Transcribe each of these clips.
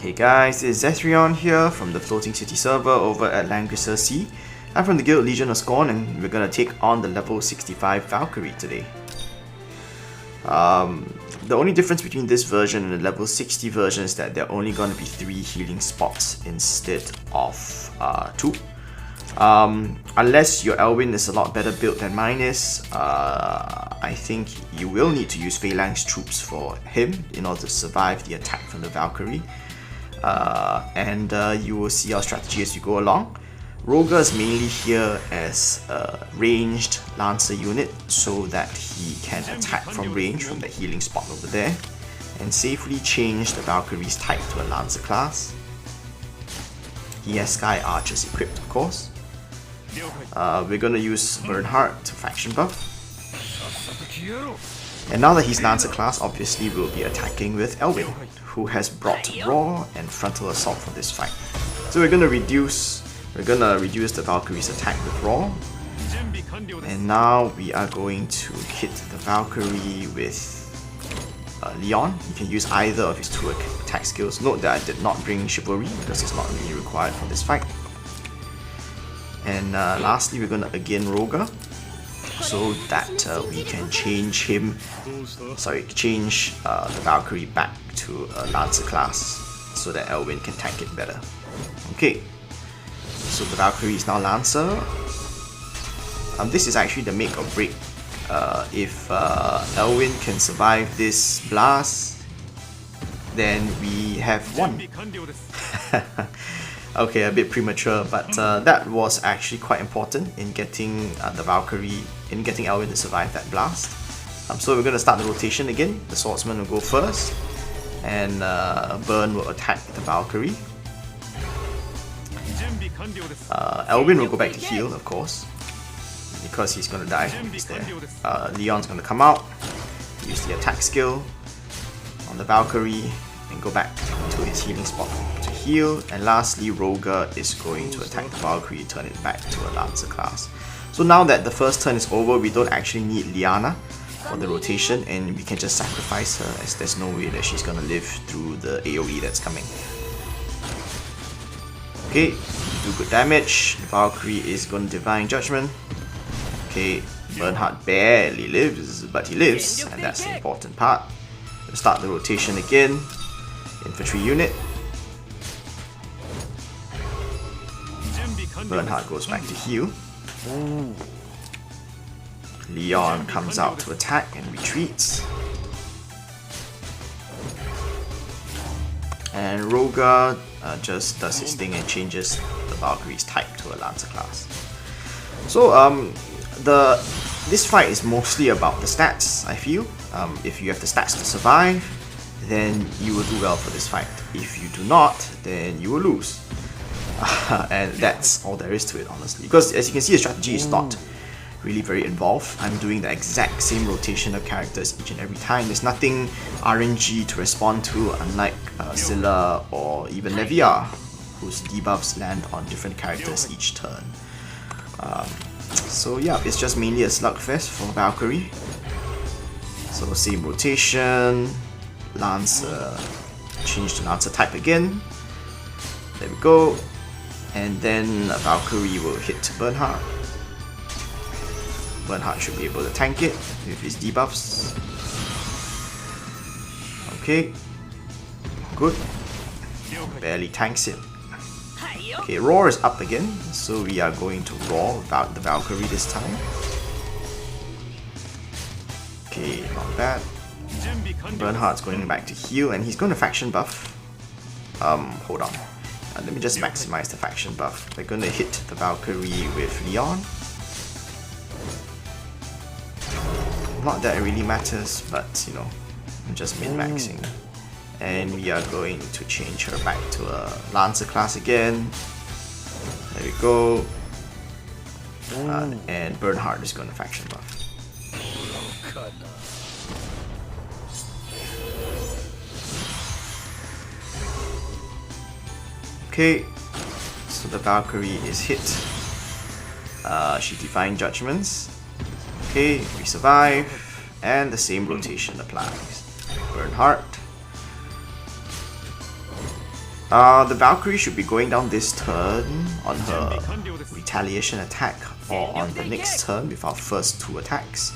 Hey guys, it's Zethrion here from the Floating City server over at Langrisser C. I'm from the Guild Legion of Scorn and we're gonna take on the level 65 Valkyrie today. The only difference between this version and the level 60 version is that there are only going to be 3 healing spots instead of 2. Unless your Elwin is a lot better built than mine is, I think you will need to use Phalanx troops for him in order to survive the attack from the Valkyrie. You will see our strategy as you go along. Roger is mainly here as a ranged Lancer unit so that he can attack from range from the healing spot over there and safely change the Valkyrie's type to a Lancer class. He has Sky Archers equipped, of course. We're gonna use Bernhardt to faction buff. And now that he's Lancer class, obviously we'll be attacking with Elwin, who has brought Raw and Frontal Assault for this fight. So we're gonna reduce the Valkyrie's attack with Raw. And now we are going to hit the Valkyrie with Leon. You can use either of his 2 attack skills. Note that I did not bring Chivalry because it's not really required for this fight. And lastly, we're gonna again Roger, so that we can change the Valkyrie back to a Lancer class, so that Elwin can tank it better. Okay, so the Valkyrie is now Lancer. This is actually the make or break. If Elwin can survive this blast, then we have won. Okay, a bit premature, but that was actually quite important in getting getting Elwin to survive that blast. So we're going to start the rotation again. The Swordsman will go first, and Burn will attack the Valkyrie. Elwin will go back to heal, of course, because he's going to die. He's there. Leon's going to come out, use the attack skill on the Valkyrie, and go back to his healing spot to heal. And lastly, Roger is going to attack the Valkyrie, turn it back to a Lancer class. So now that the first turn is over, we don't actually need Liana for the rotation, and we can just sacrifice her, as there's no way that she's going to live through the AoE that's coming. Okay, do good damage. The Valkyrie is going to Divine Judgment. Okay, Bernhardt barely lives, but he lives, and that's the important part. We'll start the rotation again. Infantry unit. Bernhardt goes back to heal. Leon comes out to attack and retreats. And Roger just does his thing and changes the Valkyrie's type to a Lancer class. So this fight is mostly about the stats, I feel. If you have the stats to survive, then you will do well for this fight. If you do not, then you will lose. And that's all there is to it, honestly. Because as you can see, the strategy is not really very involved. I'm doing the exact same rotation of characters each and every time. There's nothing RNG to respond to, unlike Scylla or even Leviar, whose debuffs land on different characters each turn. So yeah, it's just mainly a slugfest for Valkyrie. So same rotation, Lancer, change to Lancer type again. There we go. And then Valkyrie will hit Bernhardt. Bernhardt should be able to tank it with his debuffs. Okay, good. Barely tanks it. Okay, Roar is up again, so we are going to Roar without the Valkyrie this time. Okay, not bad. Bernhardt's going back to heal, and he's going to faction buff. Hold on. Let me just maximize the faction buff. We're going to hit the Valkyrie with Leon. Not that it really matters, but you know, I'm just min-maxing. And we are going to change her back to a Lancer class again. There we go. And Bernhardt is going to faction buff. Okay, so the Valkyrie is hit. She Divine Judgments. Okay, we survive, and the same rotation applies. Bernhardt. The Valkyrie should be going down this turn on her retaliation attack or on the next turn with our first 2 attacks.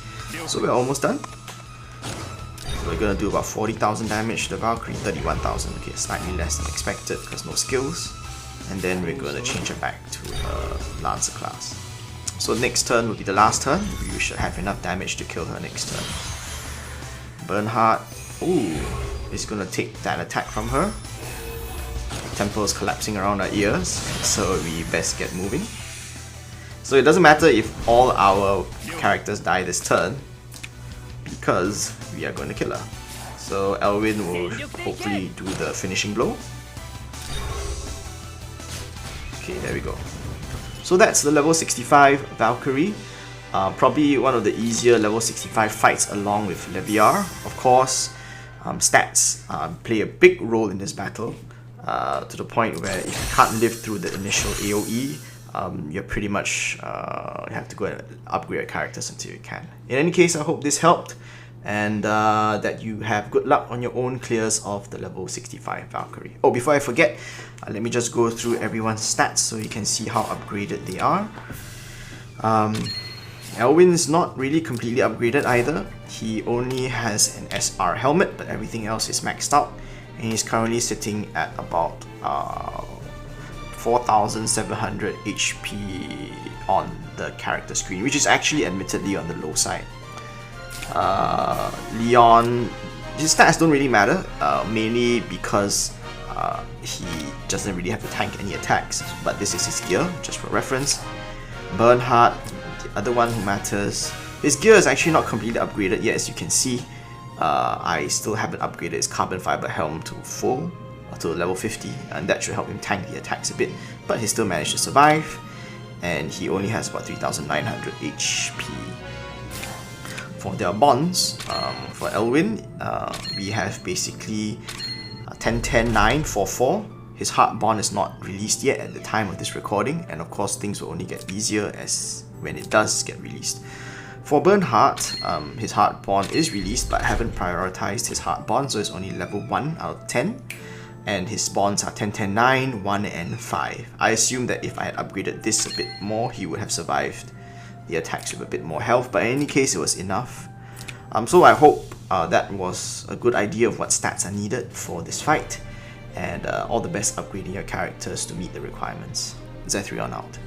So we're almost done. So we're gonna do about 40,000 damage to the Valkyrie, 31,000, okay, slightly less than expected because no skills. And then we're gonna change her back to her Lancer class. So next turn will be the last turn. We should have enough damage to kill her next turn. Bernhardt, ooh, is gonna take that attack from her. Temple's collapsing around our ears, so we best get moving. So it doesn't matter if all our characters die this turn, because we are going to kill her. So Elwin will hopefully do the finishing blow. Okay, there we go. So that's the level 65 Valkyrie. Probably one of the easier level 65 fights along with Leviar. Of course, stats play a big role in this battle. To the point where if you can't live through the initial AoE, you're pretty much you have to go and upgrade your characters until you can. In any case, I hope this helped, and that you have good luck on your own clears of the level 65 Valkyrie. Oh, before I forget, let me just go through everyone's stats so you can see how upgraded they are. Elwin is not really completely upgraded either. He only has an SR helmet, but everything else is maxed out. And he's currently sitting at about 4,700 HP on the character screen, which is actually admittedly on the low side. Leon, his stats don't really matter, mainly because he doesn't really have to tank any attacks, but this is his gear, just for reference. Bernhardt, the other one who matters, his gear is actually not completely upgraded yet, as you can see. I still haven't upgraded his carbon fiber helm to full, to level 50, and that should help him tank the attacks a bit, but he still managed to survive, and he only has about 3,900 HP. For their bonds, for Elwin, we have basically 10-10-9-4-4. His heart bond is not released yet at the time of this recording, and of course things will only get easier as when it does get released. For Bernhardt, his heart bond is released, but I haven't prioritized his heart bond, so it's only level 1 out of 10. And his bonds are 10-10-9, 1 and 5. I assume that if I had upgraded this a bit more, he would have survived the attacks with a bit more health, but in any case it was enough. So I hope that was a good idea of what stats are needed for this fight, and all the best upgrading your characters to meet the requirements. Zethrion out.